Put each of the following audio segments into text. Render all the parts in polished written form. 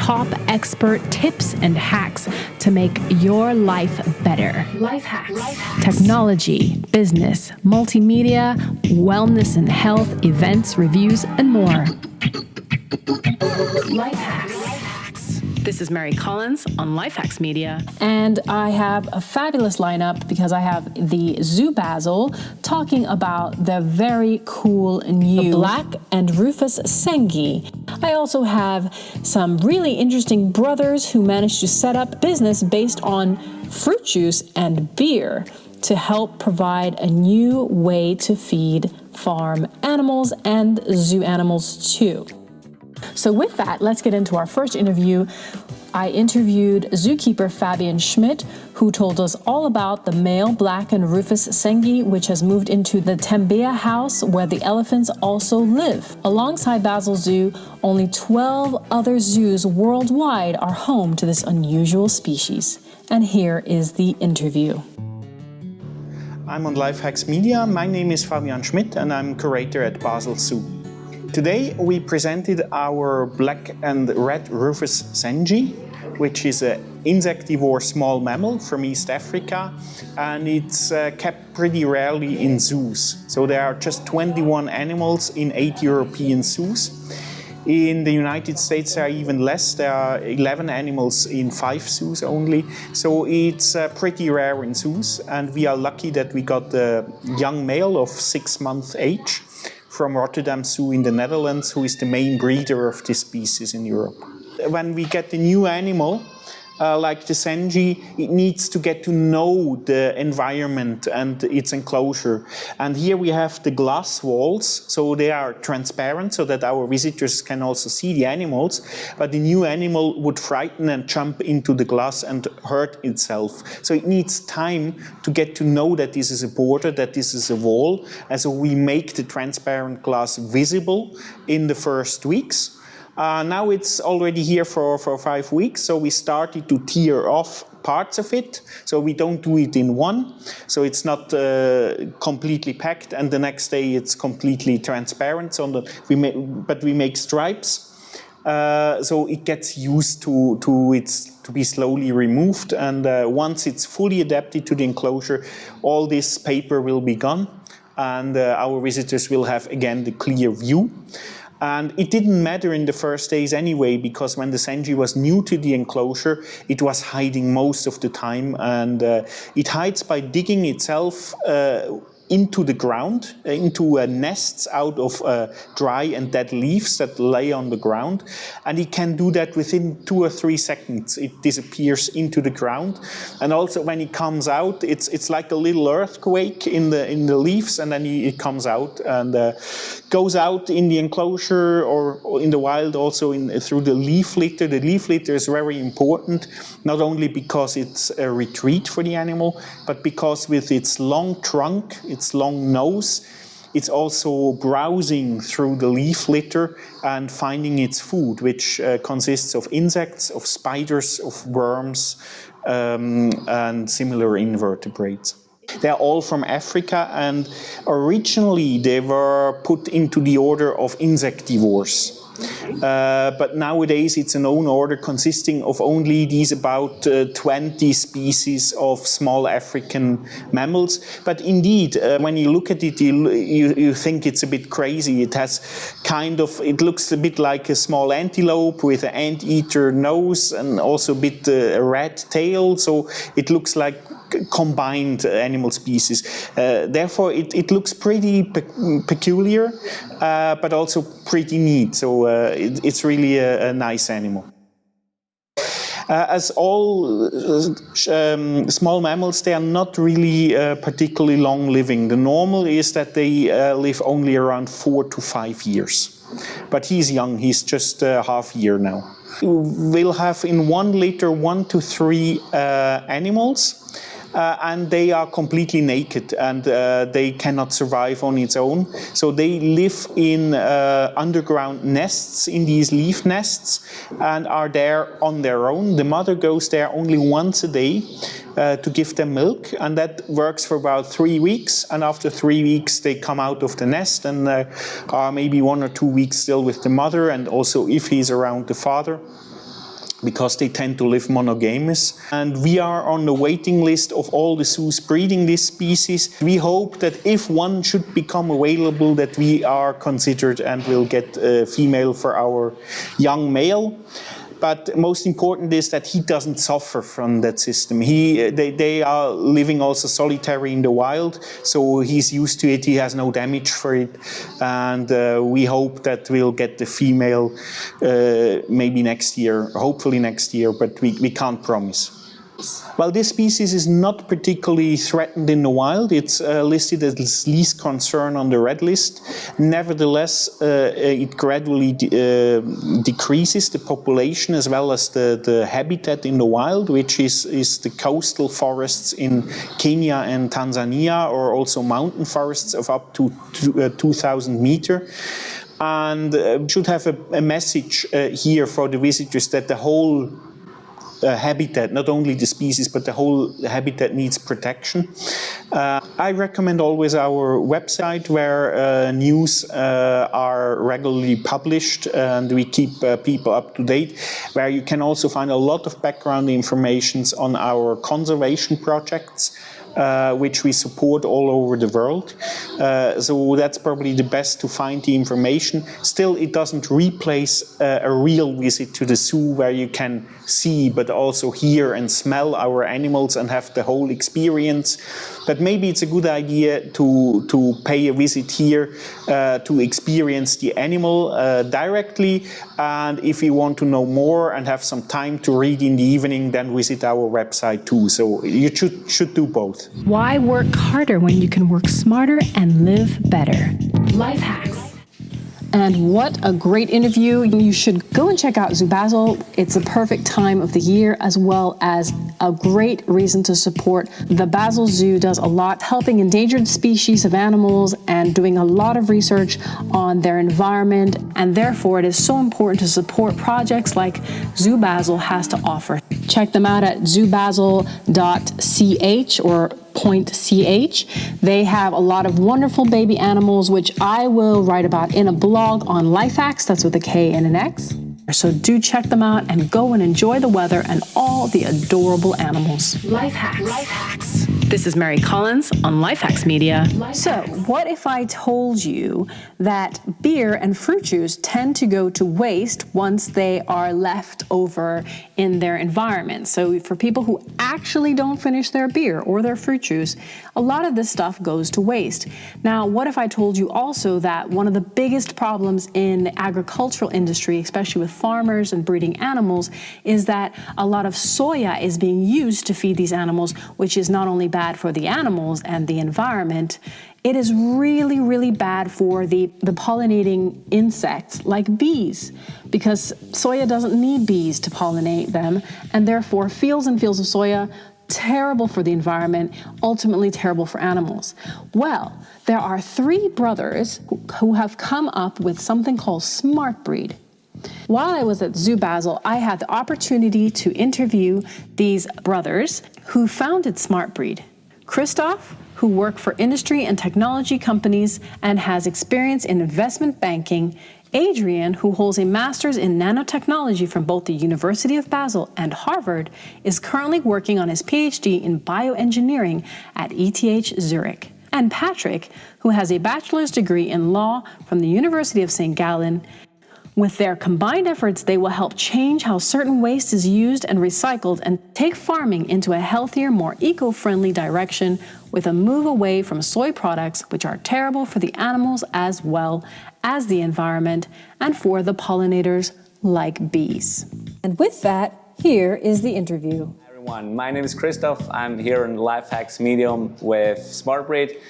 top expert tips and hacks to make your life better. LifeHakx. Technology, business, multimedia, wellness and health, events, reviews, and more. LifeHakx. This is Mary Collins on LifeHakx Media. And I have a fabulous lineup because I have the Zoo Basel talking about the very cool new Black and Rufous Sengi. I also have some really interesting brothers who managed to set up business based on fruit juice and beer to help provide a new way to feed farm animals and zoo animals too. So with that, let's get into our first interview. I interviewed zookeeper Fabian Schmidt, who told us all about the male Black and Rufous Sengi, which has moved into the Tembea house where the elephants also live. Alongside Basel Zoo, only 12 other zoos worldwide are home to this unusual species. And here is the interview. I'm on LifeHakx Media. My name is Fabian Schmidt and I'm curator at Basel Zoo. Today we presented our Black and Red Rufous Sengi, which is an insectivore small mammal from East Africa, and it's kept pretty rarely in zoos. So there are just 21 animals in 8 European zoos. In the United States there are even less, there are 11 animals in 5 zoos only. So it's pretty rare in zoos, and we are lucky that we got a young male of 6 months age from Rotterdam Zoo in the Netherlands, who is the main breeder of this species in Europe. When we get a new animal, like the Sengi, it needs to get to know the environment and its enclosure. And here we have the glass walls, so they are transparent so that our visitors can also see the animals, but the new animal would frighten and jump into the glass and hurt itself. So it needs time to get to know that this is a border, that this is a wall, and so we make the transparent glass visible in the first weeks. Now it's already here for 5 weeks, so we started to tear off parts of it. So we don't do it in one, so it's not completely packed, and the next day it's completely transparent. So but we make stripes, so it gets used to be slowly removed. And once it's fully adapted to the enclosure, all this paper will be gone, and our visitors will have again the clear view. And it didn't matter in the first days anyway, because when the Sengi was new to the enclosure, it was hiding most of the time, and it hides by digging itself into the ground, into nests out of dry and dead leaves that lay on the ground. And it can do that within 2 or 3 seconds. It disappears into the ground. And also when it comes out, it's like a little earthquake in the leaves, and then it comes out and goes out in the enclosure or in the wild, also through the leaf litter. The leaf litter is very important, not only because it's a retreat for the animal, but because with its long trunk, its long nose, it's also browsing through the leaf litter and finding its food, which consists of insects, of spiders, of worms, and similar invertebrates. They're all from Africa, and originally they were put into the order of insectivores. But nowadays it's an own order consisting of only these about 20 species of small African mammals. But indeed, when you look at it, you think it's a bit crazy. It has it looks a bit like a small antelope with an anteater nose and also a bit a red tail. So it looks like combined animal species. Therefore, it looks pretty peculiar, but also pretty neat. So it's really a nice animal. As all small mammals, they are not really particularly long living. The normal is that they live only around 4 to 5 years. But he's young, he's just half year now. We'll have in 1 litter 1 to 3 animals. And they are completely naked, and they cannot survive on its own. So they live in underground nests, in these leaf nests, and are there on their own. The mother goes there only once a day to give them milk, and that works for about 3 weeks. And after 3 weeks, they come out of the nest and are maybe 1 or 2 weeks still with the mother, and also if he's around, the father. because they tend to live monogamous. And we are on the waiting list of all the zoos breeding this species. We hope that if one should become available, that we are considered and will get a female for our young male. But most important is that he doesn't suffer from that system. They are living also solitary in the wild, so he's used to it, he has no damage for it. And we hope that we'll get the female maybe next year, hopefully next year, but we can't promise. Well, this species is not particularly threatened in the wild. It's listed as least concern on the red list. Nevertheless, it gradually decreases the population as well as the habitat in the wild, which is the coastal forests in Kenya and Tanzania, or also mountain forests of up to 2,000 meters. And should have a message here for the visitors that the whole habitat, not only the species, but the whole habitat needs protection. I recommend always our website where news are regularly published and we keep people up to date, where you can also find a lot of background information on our conservation projects, which we support all over the world. So that's probably the best to find the information. Still, it doesn't replace a real visit to the zoo where you can see but also hear and smell our animals and have the whole experience. But maybe it's a good idea to pay a visit here to experience the animal directly. And if you want to know more and have some time to read in the evening, then visit our website too. So you should do both. Why work harder when you can work smarter and live better? LifeHakx. And what a great interview. You should go and check out Zoo Basel. It's a perfect time of the year, as well as a great reason to support. The Basel Zoo does a lot helping endangered species of animals and doing a lot of research on their environment. And therefore, it is so important to support projects like Zoo Basel has to offer. Check them out at zoobasel.ch or .ch. They have a lot of wonderful baby animals, which I will write about in a blog on LifeHakx. That's with a K and an X. So do check them out and go and enjoy the weather and all the adorable animals. LifeHakx. This is Mary Collins on LifeHakx Media. So what if I told you that beer and fruit juice tend to go to waste once they are left over in their environment? So for people who actually don't finish their beer or their fruit juice, a lot of this stuff goes to waste. Now, what if I told you also that one of the biggest problems in the agricultural industry, especially with farmers and breeding animals, is that a lot of soya is being used to feed these animals, which is not only bad for the animals and the environment, it is really, really bad for the pollinating insects like bees, because soya doesn't need bees to pollinate them, and therefore fields and fields of soya, terrible for the environment, ultimately terrible for animals. Well, there are 3 brothers who have come up with something called SmartBreed. While I was at Zoo Basel, I had the opportunity to interview these brothers who founded SmartBreed. Christoph, who worked for industry and technology companies and has experience in investment banking. Adrian, who holds a master's in nanotechnology from both the University of Basel and Harvard, is currently working on his PhD in bioengineering at ETH Zurich. And Patrick, who has a bachelor's degree in law from the University of St. Gallen. With their combined efforts, they will help change how certain waste is used and recycled and take farming into a healthier, more eco-friendly direction with a move away from soy products, which are terrible for the animals as well as the environment and for the pollinators like bees. And with that, here is the interview. Hi everyone, my name is Christoph. I'm here in LifeHakx Medium with SmartBreed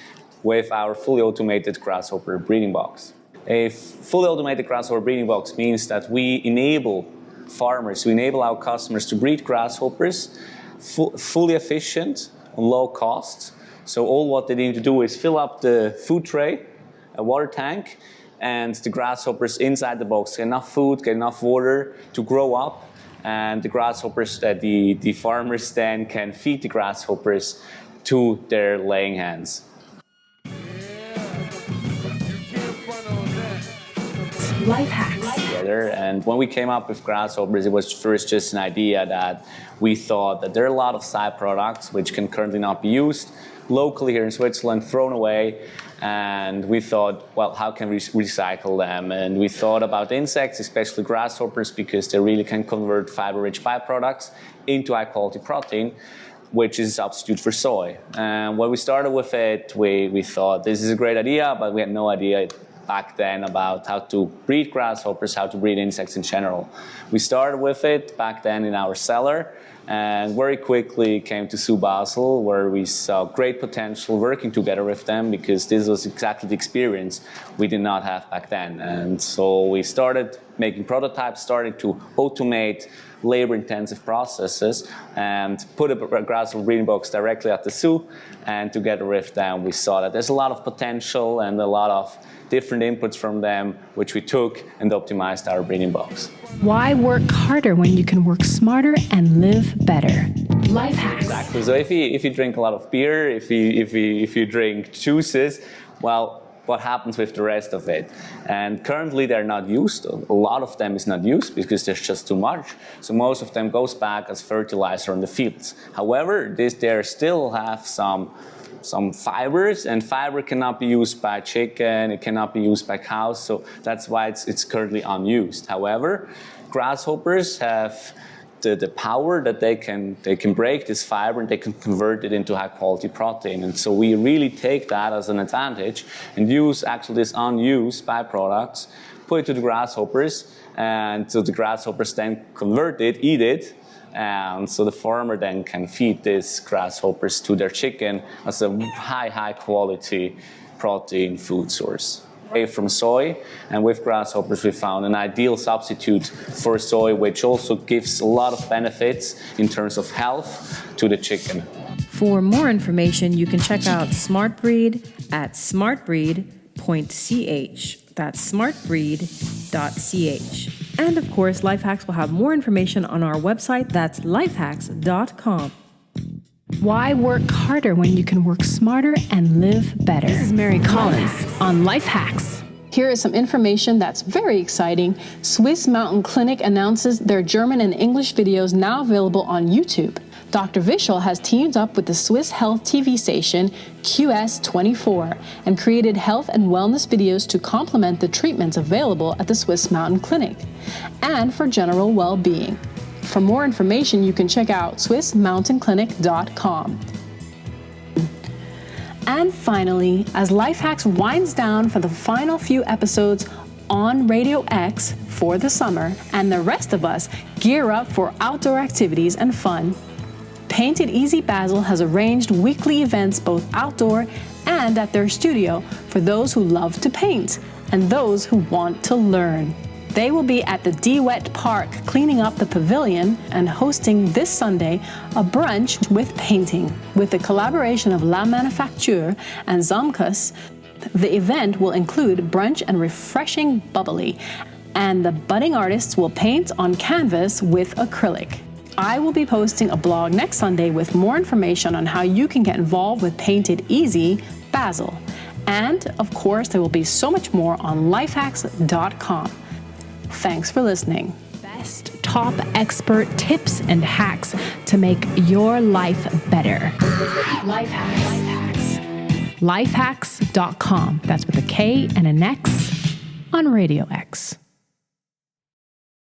with our fully automated grasshopper breeding box. A fully automated grasshopper breeding box means that we enable farmers, we enable our customers to breed grasshoppers fully efficient, on low cost. So all what they need to do is fill up the food tray, a water tank, and the grasshoppers inside the box get enough food, get enough water to grow up, and the grasshoppers that the farmers then can feed the grasshoppers to their laying hens. LifeHakx. together. And when we came up with grasshoppers, it was first just an idea that we thought that there are a lot of side products which can currently not be used locally here in Switzerland, thrown away. And we thought, well, how can we recycle them? And we thought about insects, especially grasshoppers, because they really can convert fiber-rich byproducts into high-quality protein, which is a substitute for soy. And when we started with it, we thought this is a great idea, but we had no idea back then about how to breed grasshoppers, how to breed insects in general. We started with it back then in our cellar, and very quickly came to Zoo Basel, where we saw great potential working together with them, because this was exactly the experience we did not have back then. And so we started making prototypes, started to automate labor-intensive processes, and put a grasshopper breeding box directly at the zoo. And together with them, we saw that there's a lot of potential and a lot of different inputs from them, which we took and optimized our breeding box. Why work harder when you can work smarter and live better? LifeHakx. Exactly. So if you drink a lot of beer, if you drink juices, well, what happens with the rest of it? And currently they're not used. A lot of them is not used because there's just too much. So most of them goes back as fertilizer in the fields. However, they still have some fibers, and fiber cannot be used by chicken, it cannot be used by cows, so that's why it's currently unused. However, grasshoppers have the power that they can break this fiber and they can convert it into high quality protein. And so we really take that as an advantage and use actually this unused byproducts, put it to the grasshoppers, and so the grasshoppers then convert it, eat it, and so the farmer then can feed these grasshoppers to their chicken as a high quality protein food source. Away from soy, and with grasshoppers we found an ideal substitute for soy, which also gives a lot of benefits in terms of health to the chicken. For more information, you can check out SmartBreed at smartbreed.ch. That's smartbreed.ch. And of course, LifeHakx will have more information on our website. That's lifehakx.com. Why work harder when you can work smarter and live better? This is Mary Collins on LifeHakx. Here is some information that's very exciting. Swiss Mountain Clinic announces their German and English videos now available on YouTube. Dr. Vishal has teamed up with the Swiss health TV station QS24 and created health and wellness videos to complement the treatments available at the Swiss Mountain Clinic and for general well-being. For more information, you can check out swissmountainclinic.com. And finally, as LifeHakx winds down for the final few episodes on Radio X for the summer, and the rest of us gear up for outdoor activities and fun, Paint It Easy Basel has arranged weekly events both outdoor and at their studio for those who love to paint and those who want to learn. They will be at the DeWet Park cleaning up the pavilion and hosting this Sunday a brunch with painting. With the collaboration of La Manufacture and Zamkus, the event will include brunch and refreshing bubbly, and the budding artists will paint on canvas with acrylic. I will be posting a blog next Sunday with more information on how you can get involved with Paint It Easy Basel. And of course, there will be so much more on lifehakx.com. Thanks for listening. Best top expert tips and hacks to make your life better. LifeHakx. LifeHakx.com. That's with a K and an X on Radio X.